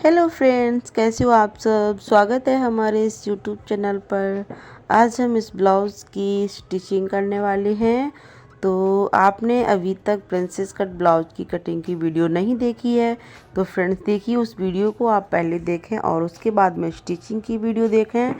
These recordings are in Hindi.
हेलो फ्रेंड्स, कैसे हो आप सब। स्वागत है हमारे इस यूट्यूब चैनल पर। आज हम इस ब्लाउज़ की स्टिचिंग करने वाले हैं। तो आपने अभी तक प्रिंसेस कट ब्लाउज़ की कटिंग की वीडियो नहीं देखी है तो फ्रेंड्स देखिए, उस वीडियो को आप पहले देखें और उसके बाद में स्टिचिंग की वीडियो देखें।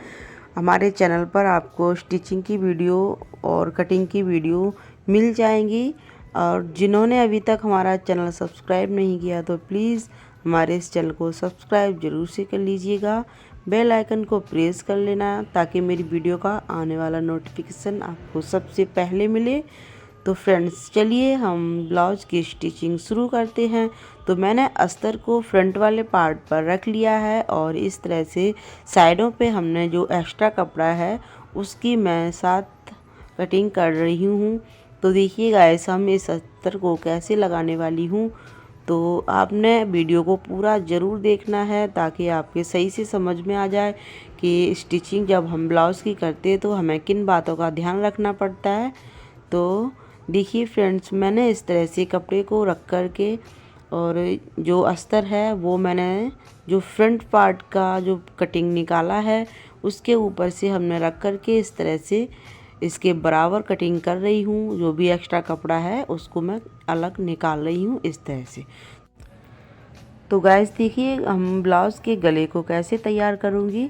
हमारे चैनल पर आपको स्टिचिंग की वीडियो और कटिंग की वीडियो मिल जाएंगी। और जिन्होंने अभी तक हमारा चैनल सब्सक्राइब नहीं किया तो प्लीज़ हमारे इस चैनल को सब्सक्राइब ज़रूर से कर लीजिएगा। बेल आइकन को प्रेस कर लेना ताकि मेरी वीडियो का आने वाला नोटिफिकेशन आपको सबसे पहले मिले। तो फ्रेंड्स चलिए हम ब्लाउज़ की स्टिचिंग शुरू करते हैं। तो मैंने अस्तर को फ्रंट वाले पार्ट पर रख लिया है और इस तरह से साइडों पे हमने जो एक्स्ट्रा कपड़ा है उसकी मैं साथ कटिंग कर रही हूँ। तो देखिए गाइस, हम इस अस्तर को कैसे लगाने वाली हूँ। तो आपने वीडियो को पूरा ज़रूर देखना है ताकि आपके सही से समझ में आ जाए कि स्टिचिंग जब हम ब्लाउज़ की करते हैं तो हमें किन बातों का ध्यान रखना पड़ता है। तो देखिए फ्रेंड्स, मैंने इस तरह से कपड़े को रख कर के और जो अस्तर है वो मैंने जो फ्रंट पार्ट का जो कटिंग निकाला है उसके ऊपर से हमने रख कर के इस तरह से इसके बराबर कटिंग कर रही हूँ। जो भी एक्स्ट्रा कपड़ा है उसको मैं अलग निकाल रही हूँ इस तरह से। तो गाइस देखिए, हम ब्लाउज़ के गले को कैसे तैयार करूँगी।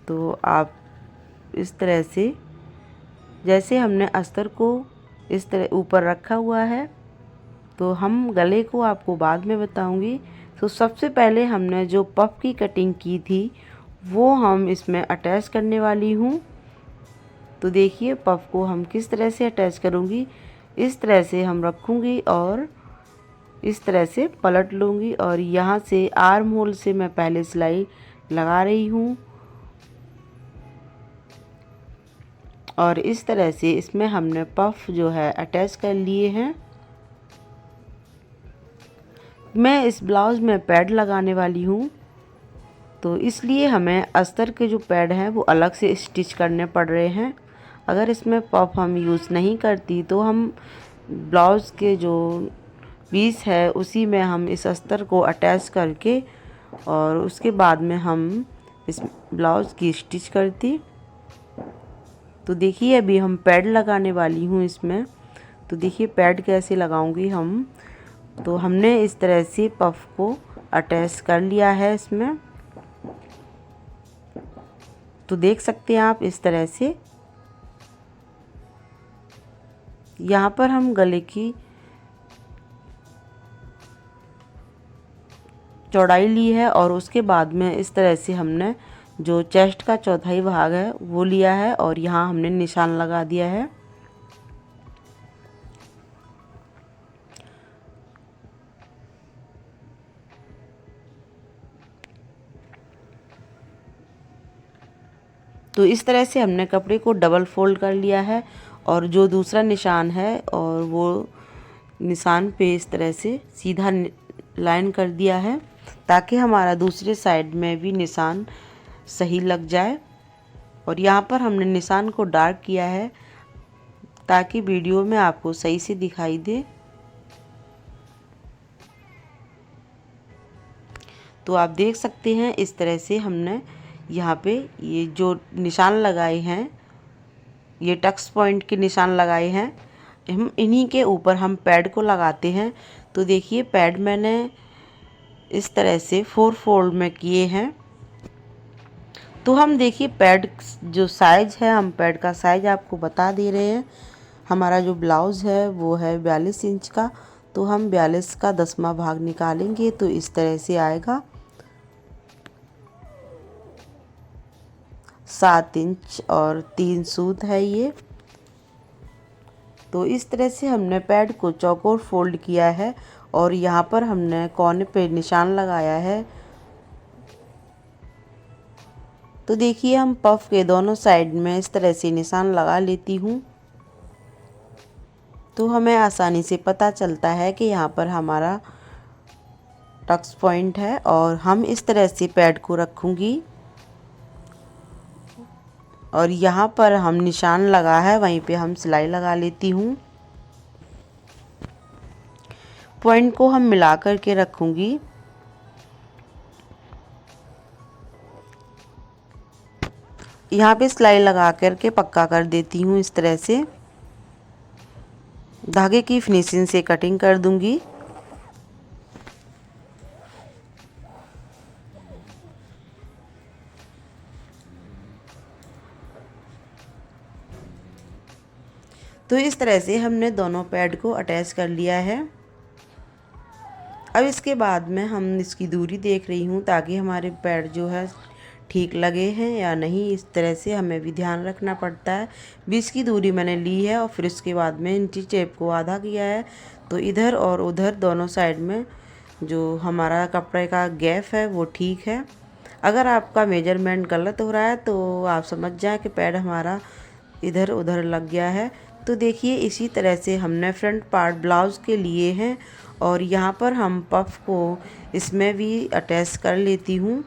तो आप इस तरह से, जैसे हमने अस्तर को इस तरह ऊपर रखा हुआ है, तो हम गले को आपको बाद में बताऊंगी। तो सबसे पहले हमने जो पफ की कटिंग की थी वो हम इसमें अटैच करने वाली हूँ। तो देखिए पफ को हम किस तरह से अटैच करूँगी। इस तरह से हम रखूँगी और इस तरह से पलट लूँगी और यहाँ से आर्म होल से मैं पहले सिलाई लगा रही हूँ और इस तरह से इसमें हमने पफ जो है अटैच कर लिए हैं। मैं इस ब्लाउज़ में पैड लगाने वाली हूँ, तो इसलिए हमें अस्तर के जो पैड हैं वो अलग से स्टिच करने पड़ रहे हैं। अगर इसमें पफ हम यूज़ नहीं करती तो हम ब्लाउज़ के जो पीस है उसी में हम इस अस्तर को अटैच करके और उसके बाद में हम इस ब्लाउज़ की स्टिच करती। तो देखिए अभी हम पैड लगाने वाली हूँ इसमें। तो देखिए पैड कैसे लगाऊंगी हम। तो हमने इस तरह से पफ को अटैच कर लिया है इसमें। तो देख सकते हैं आप इस तरह से। यहाँ पर हम गले की चौड़ाई ली है और उसके बाद में इस तरह से हमने जो चेस्ट का चौथाई भाग है वो लिया है और यहाँ हमने निशान लगा दिया है। तो इस तरह से हमने कपड़े को डबल फोल्ड कर लिया है और जो दूसरा निशान है और वो निशान पे इस तरह से सीधा लाइन कर दिया है ताकि हमारा दूसरे साइड में भी निशान सही लग जाए। और यहाँ पर हमने निशान को डार्क किया है ताकि वीडियो में आपको सही से दिखाई दे। तो आप देख सकते हैं इस तरह से हमने यहाँ पे ये जो निशान लगाए हैं, ये टक्स पॉइंट के निशान लगाए हैं, हम इन्हीं के ऊपर हम पैड को लगाते हैं। तो देखिए पैड मैंने इस तरह से 4 फोल्ड में किए हैं। तो हम देखिए पैड जो साइज है, हम पैड का साइज आपको बता दे रहे हैं। हमारा जो ब्लाउज़ है वो है 42 इंच का, तो हम 42 का 10वां भाग निकालेंगे तो इस तरह से आएगा 7 इंच और 3 सूत है ये। तो इस तरह से हमने पैड को चौकोर फोल्ड किया है और यहाँ पर हमने कोने पे निशान लगाया है। तो देखिए हम पफ के दोनों साइड में इस तरह से निशान लगा लेती हूँ तो हमें आसानी से पता चलता है कि यहाँ पर हमारा टक्स पॉइंट है और हम इस तरह से पैड को रखूँगी और यहाँ पर हम निशान लगा है वहीं पे हम सिलाई लगा लेती हूँ। पॉइंट को हम मिला कर के रखूँगी। यहाँ पे सिलाई लगा करके पक्का कर देती हूँ। इस तरह से धागे की फिनिशिंग से कटिंग कर दूंगी। तो इस तरह से हमने दोनों पैड को अटैच कर लिया है। अब इसके बाद में हम इसकी दूरी देख रही हूँ ताकि हमारे पैड जो है ठीक लगे हैं या नहीं। इस तरह से हमें भी ध्यान रखना पड़ता है। 20 की दूरी मैंने ली है और फिर उसके बाद में इंची टेप को आधा किया है। तो इधर और उधर दोनों साइड में जो हमारा कपड़े का गैप है वो ठीक है। अगर आपका मेजरमेंट गलत हो रहा है तो आप समझ जाएं कि पैड हमारा इधर उधर लग गया है। तो देखिए इसी तरह से हमने फ्रंट पार्ट ब्लाउज़ के लिए हैं और यहाँ पर हम पफ को इसमें भी अटैच कर लेती हूँ।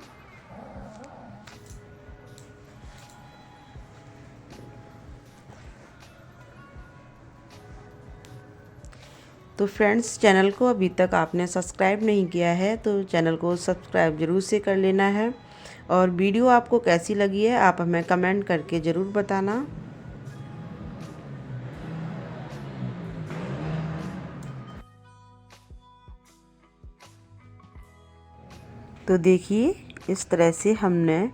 तो फ्रेंड्स, चैनल को अभी तक आपने सब्सक्राइब नहीं किया है तो चैनल को सब्सक्राइब ज़रूर से कर लेना है। और वीडियो आपको कैसी लगी है आप हमें कमेंट करके ज़रूर बताना। तो देखिए इस तरह से हमने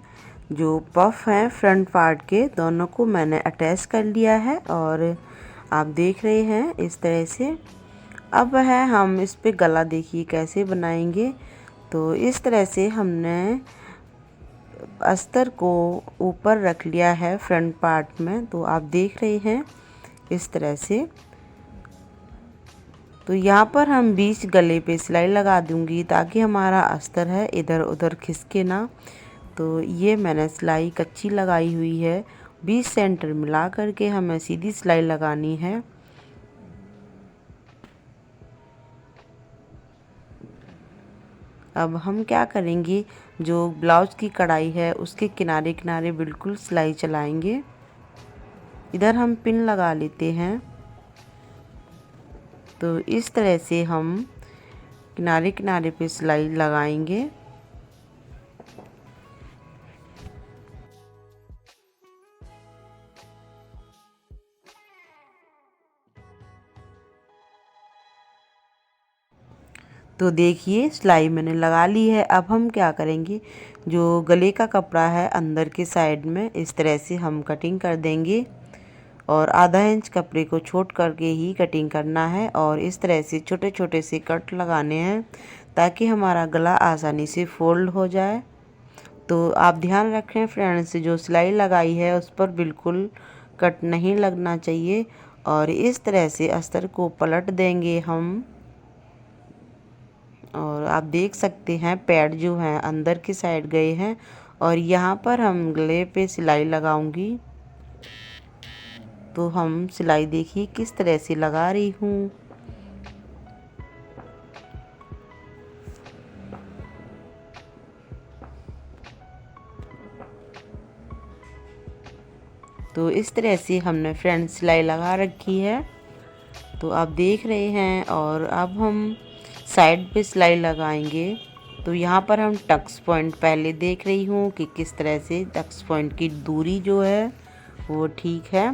जो पफ हैं फ्रंट पार्ट के दोनों को मैंने अटैच कर लिया है और आप देख रहे हैं इस तरह से। अब है हम इस पे गला देखिए कैसे बनाएंगे। तो इस तरह से हमने अस्तर को ऊपर रख लिया है फ्रंट पार्ट में। तो आप देख रहे हैं इस तरह से। तो यहाँ पर हम बीच गले पे सिलाई लगा दूंगी ताकि हमारा अस्तर है इधर उधर खिसके ना। तो ये मैंने सिलाई कच्ची लगाई हुई है। 20 सेंटर मिला करके हमें सीधी सिलाई लगानी है। अब हम क्या करेंगे, जो ब्लाउज की कढ़ाई है उसके किनारे किनारे बिल्कुल सिलाई चलाएंगे। इधर हम पिन लगा लेते हैं। तो इस तरह से हम किनारे किनारे पे सिलाई लगाएंगे। तो देखिए सिलाई मैंने लगा ली है। अब हम क्या करेंगे, जो गले का कपड़ा है अंदर के साइड में इस तरह से हम कटिंग कर देंगे और आधा इंच कपड़े को छोड़ करके ही कटिंग करना है और इस तरह से छोटे छोटे से कट लगाने हैं ताकि हमारा गला आसानी से फोल्ड हो जाए। तो आप ध्यान रखें फ्रेंड्स, जो सिलाई लगाई है उस पर बिल्कुल कट नहीं लगना चाहिए। और इस तरह से अस्तर को पलट देंगे हम। और आप देख सकते हैं पैड जो हैं अंदर की साइड गए हैं और यहाँ पर हम गले पे सिलाई लगाऊंगी। तो हम सिलाई देखिए किस तरह से लगा रही हूँ। तो इस तरह से हमने फ्रंट सिलाई लगा रखी है। तो आप देख रहे हैं और अब हम साइड पे सिलाई लगाएंगे। तो यहाँ पर हम टक्स पॉइंट पहले देख रही हूँ कि किस तरह से टक्स पॉइंट की दूरी जो है वो ठीक है।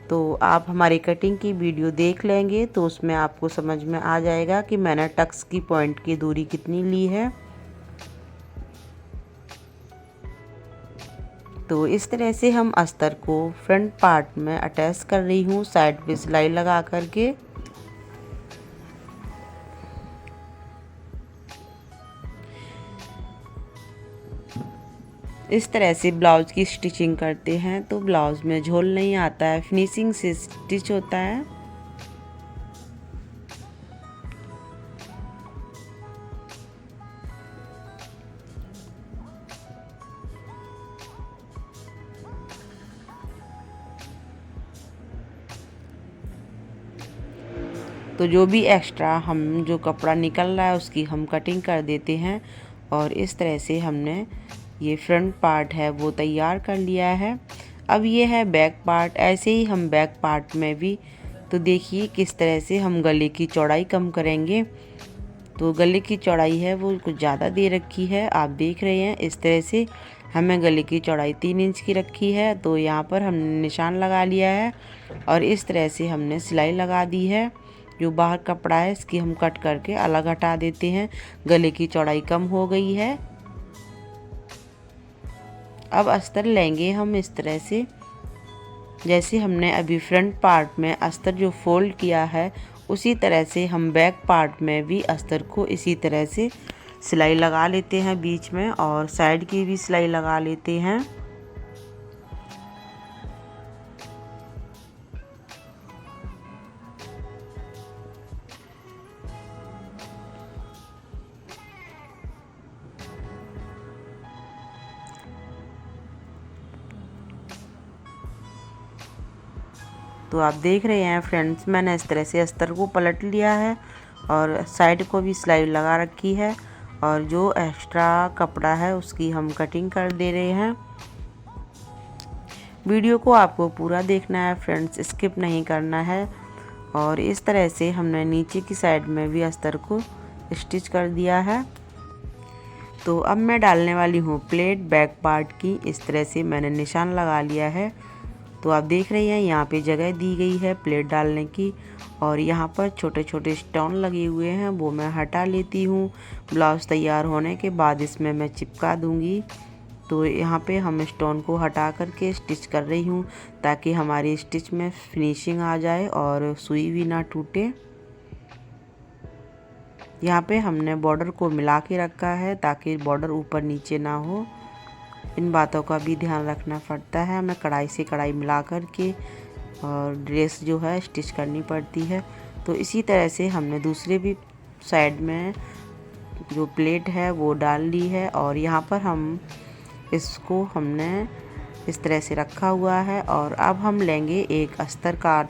तो आप हमारी कटिंग की वीडियो देख लेंगे तो उसमें आपको समझ में आ जाएगा कि मैंने टक्स की पॉइंट की दूरी कितनी ली है। तो इस तरह से हम अस्तर को फ्रंट पार्ट में अटैच कर रही हूँ साइड पे सिलाई लगा करके। इस तरह से ब्लाउज की स्टिचिंग करते हैं तो ब्लाउज में झोल नहीं आता है, फिनिशिंग से स्टिच होता है। तो जो भी एक्स्ट्रा हम जो कपड़ा निकल रहा है उसकी हम कटिंग कर देते हैं। और इस तरह से हमने ये फ्रंट पार्ट है वो तैयार कर लिया है। अब ये है बैक पार्ट। ऐसे ही हम बैक पार्ट में भी तो देखिए किस तरह से हम गले की चौड़ाई कम करेंगे। तो गले की चौड़ाई है वो कुछ ज़्यादा दे रखी है, आप देख रहे हैं इस तरह से। हमें गले की चौड़ाई 3 इंच की रखी है। तो यहाँ पर हमने निशान लगा लिया है और इस तरह से हमने सिलाई लगा दी है। जो बाहर कपड़ा है इसकी हम कट करके अलग हटा देते हैं। गले की चौड़ाई कम हो गई है। अब अस्तर लेंगे हम इस तरह से, जैसे हमने अभी फ्रंट पार्ट में अस्तर जो फोल्ड किया है उसी तरह से हम बैक पार्ट में भी अस्तर को इसी तरह से सिलाई लगा लेते हैं बीच में, और साइड की भी सिलाई लगा लेते हैं। तो आप देख रहे हैं फ्रेंड्स, मैंने इस तरह से अस्तर को पलट लिया है और साइड को भी सिलाई लगा रखी है, और जो एक्स्ट्रा कपड़ा है उसकी हम कटिंग कर दे रहे हैं। वीडियो को आपको पूरा देखना है फ्रेंड्स, स्किप नहीं करना है। और इस तरह से हमने नीचे की साइड में भी अस्तर को स्टिच कर दिया है। तो अब मैं डालने वाली हूँ प्लेट बैक पार्ट की। इस तरह से मैंने निशान लगा लिया है। तो आप देख रहे हैं यहाँ पे जगह दी गई है प्लेट डालने की, और यहाँ पर छोटे छोटे स्टोन लगे हुए हैं वो मैं हटा लेती हूँ। ब्लाउज़ तैयार होने के बाद इसमें मैं चिपका दूँगी। तो यहाँ पे हम स्टोन को हटा करके स्टिच कर रही हूँ ताकि हमारी स्टिच में फिनिशिंग आ जाए और सुई भी ना टूटे। यहाँ पे हमने बॉर्डर को मिला के रखा है ताकि बॉर्डर ऊपर नीचे ना हो। इन बातों का भी ध्यान रखना पड़ता है, हमें कढ़ाई से कढ़ाई मिला कर के और ड्रेस जो है स्टिच करनी पड़ती है। तो इसी तरह से हमने दूसरे भी साइड में जो प्लेट है वो डाल ली है, और यहाँ पर हम इसको हमने इस तरह से रखा हुआ है। और अब हम लेंगे एक अस्तर का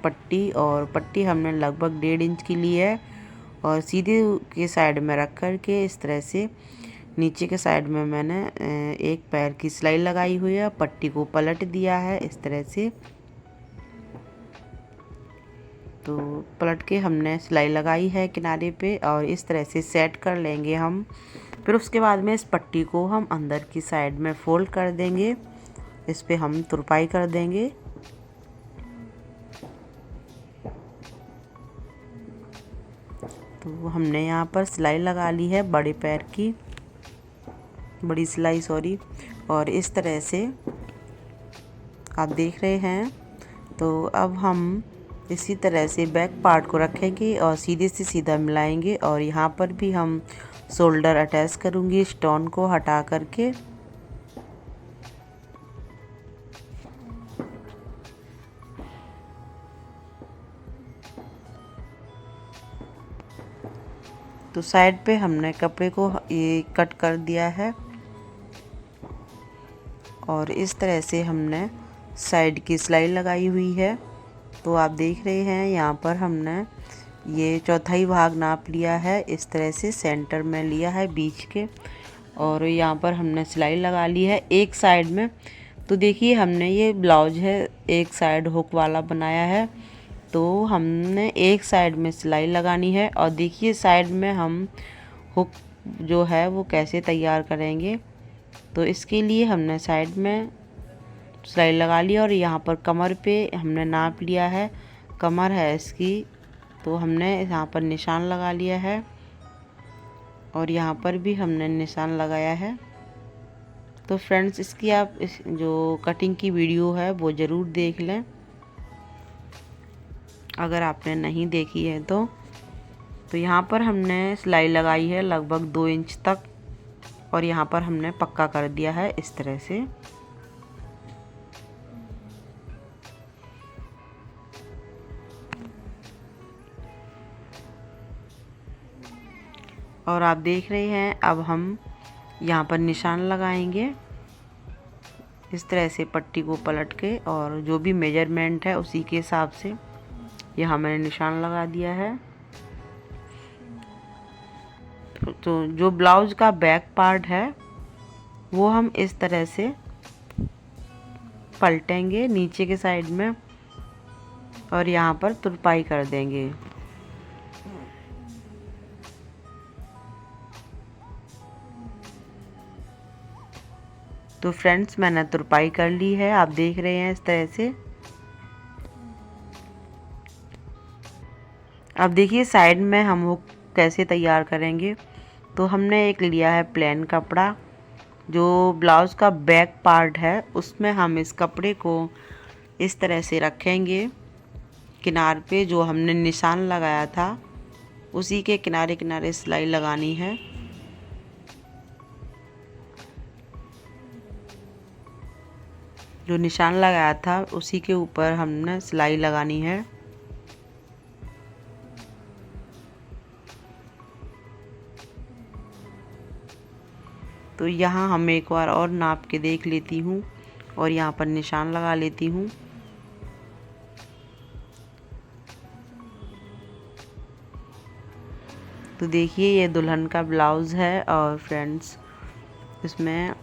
पट्टी, और पट्टी हमने लगभग 1.5 इंच की ली है, और सीधे के साइड में रख कर के इस तरह से नीचे के साइड में मैंने एक पैर की सिलाई लगाई हुई है, पट्टी को पलट दिया है इस तरह से। तो पलट के हमने सिलाई लगाई है किनारे पे, और इस तरह से सेट कर लेंगे हम। फिर उसके बाद में इस पट्टी को हम अंदर की साइड में फोल्ड कर देंगे, इस पे हम तुरपाई कर देंगे। तो हमने यहाँ पर सिलाई लगा ली है बड़े पैर की, बड़ी सिलाई सॉरी, और इस तरह से आप देख रहे हैं। तो अब हम इसी तरह से बैक पार्ट को रखेंगे और सीधे से सीधा मिलाएंगे, और यहाँ पर भी हम शोल्डर अटैच करूँगी स्टोन को हटा करके। तो साइड पे हमने कपड़े को ये कट कर दिया है, और इस तरह से हमने साइड की सिलाई लगाई हुई है। तो आप देख रहे हैं यहाँ पर हमने ये चौथाई भाग नाप लिया है, इस तरह से सेंटर में लिया है बीच के, और यहाँ पर हमने सिलाई लगा ली है एक साइड में। तो देखिए हमने ये ब्लाउज है एक साइड हुक वाला बनाया है, तो हमने एक साइड में सिलाई लगानी है। और देखिए साइड में हम हुक जो है वो कैसे तैयार करेंगे। तो इसके लिए हमने साइड में सिलाई लगा ली, और यहाँ पर कमर पे हमने नाप लिया है, कमर है इसकी, तो हमने यहाँ पर निशान लगा लिया है, और यहाँ पर भी हमने निशान लगाया है। तो फ्रेंड्स इसकी आप जो कटिंग की वीडियो है वो ज़रूर देख लें अगर आपने नहीं देखी है तो। यहाँ पर हमने सिलाई लगाई है लगभग 2 इंच तक, और यहाँ पर हमने पक्का कर दिया है इस तरह से। और आप देख रहे हैं अब हम यहाँ पर निशान लगाएंगे इस तरह से पट्टी को पलट के, और जो भी मेजरमेंट है उसी के हिसाब से यहाँ मैंने निशान लगा दिया है। तो जो ब्लाउज का बैक पार्ट है वो हम इस तरह से पलटेंगे नीचे के साइड में, और यहाँ पर तुरपाई कर देंगे। तो फ्रेंड्स मैंने तुरपाई कर ली है, आप देख रहे हैं इस तरह से। अब देखिए साइड में हम वो कैसे तैयार करेंगे। तो हमने एक लिया है प्लेन कपड़ा, जो ब्लाउज़ का बैक पार्ट है उसमें हम इस कपड़े को इस तरह से रखेंगे। किनार पे जो हमने निशान लगाया था उसी के किनारे किनारे सिलाई लगानी है। जो निशान लगाया था उसी के ऊपर हमने सिलाई लगानी है। तो यहाँ हम एक बार और नाप के देख लेती हूँ और यहाँ पर निशान लगा लेती हूँ। तो देखिए ये दुल्हन का ब्लाउज़ है और फ्रेंड्स इसमें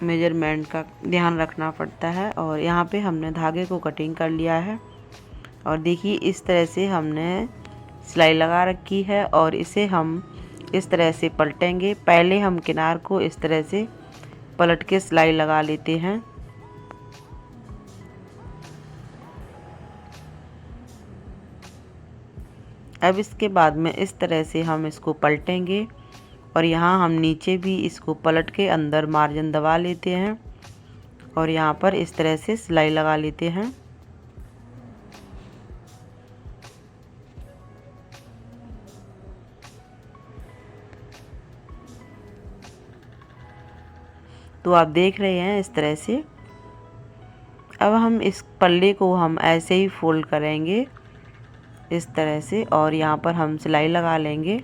मेजरमेंट का ध्यान रखना पड़ता है। और यहाँ पे हमने धागे को कटिंग कर लिया है और देखिए इस तरह से हमने सिलाई लगा रखी है और इसे हम इस तरह से पलटेंगे। पहले हम किनार को इस तरह से पलट के सिलाई लगा लेते हैं। अब इसके बाद में इस तरह से हम इसको पलटेंगे और यहाँ हम नीचे भी इसको पलट के अंदर मार्जिन दबा लेते हैं और यहाँ पर इस तरह से सिलाई लगा लेते हैं। तो आप देख रहे हैं इस तरह से। अब हम इस पल्ले को हम ऐसे ही फोल्ड करेंगे इस तरह से और यहाँ पर हम सिलाई लगा लेंगे।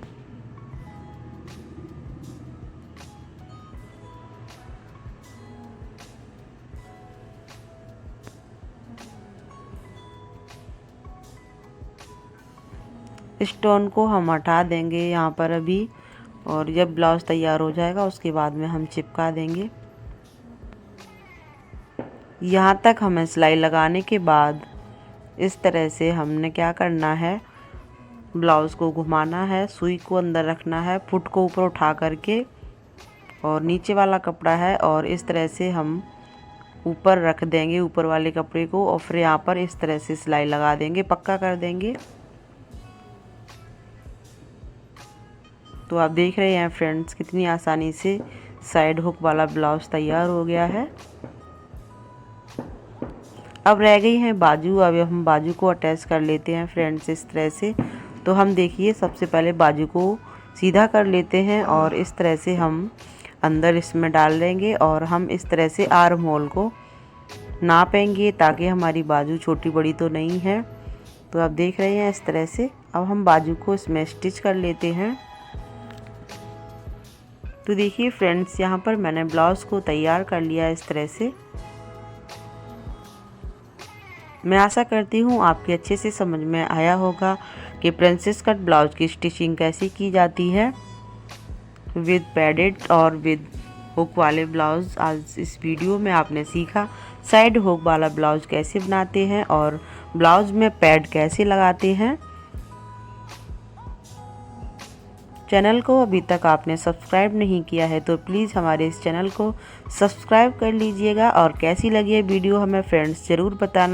स्टोन को हम हटा देंगे यहाँ पर अभी, और जब ब्लाउज़ तैयार हो जाएगा उसके बाद में हम चिपका देंगे। यहाँ तक हमें सिलाई लगाने के बाद इस तरह से हमने क्या करना है, ब्लाउज़ को घुमाना है, सुई को अंदर रखना है, फुट को ऊपर उठा करके और नीचे वाला कपड़ा है और इस तरह से हम ऊपर रख देंगे ऊपर वाले कपड़े को और फिर यहाँ पर इस तरह से सिलाई लगा देंगे, पक्का कर देंगे। तो आप देख रहे हैं फ्रेंड्स कितनी आसानी से साइड हुक वाला ब्लाउज़ तैयार हो गया है। अब रह गई है बाजू। अब हम बाजू को अटैच कर लेते हैं फ्रेंड्स इस तरह से। तो हम देखिए सबसे पहले बाजू को सीधा कर लेते हैं और इस तरह से हम अंदर इसमें डाल देंगे और हम इस तरह से आर्म होल को नापेंगे ताकि हमारी बाजू छोटी बड़ी तो नहीं है। तो आप देख रहे हैं इस तरह से। अब हम बाजू को इसमें स्टिच कर लेते हैं। तो देखिए फ्रेंड्स यहाँ पर मैंने ब्लाउज़ को तैयार कर लिया इस तरह से। मैं आशा करती हूँ आपके अच्छे से समझ में आया होगा कि प्रिंसेस कट ब्लाउज़ की स्टिचिंग कैसे की जाती है विद पैडेड और विद हुक वाले ब्लाउज़। आज इस वीडियो में आपने सीखा साइड हुक वाला ब्लाउज़ कैसे बनाते हैं और ब्लाउज़ में पैड कैसे लगाते हैं। चैनल को अभी तक आपने सब्सक्राइब नहीं किया है तो प्लीज़ हमारे इस चैनल को सब्सक्राइब कर लीजिएगा और कैसी लगी है वीडियो हमें फ्रेंड्स ज़रूर बताना।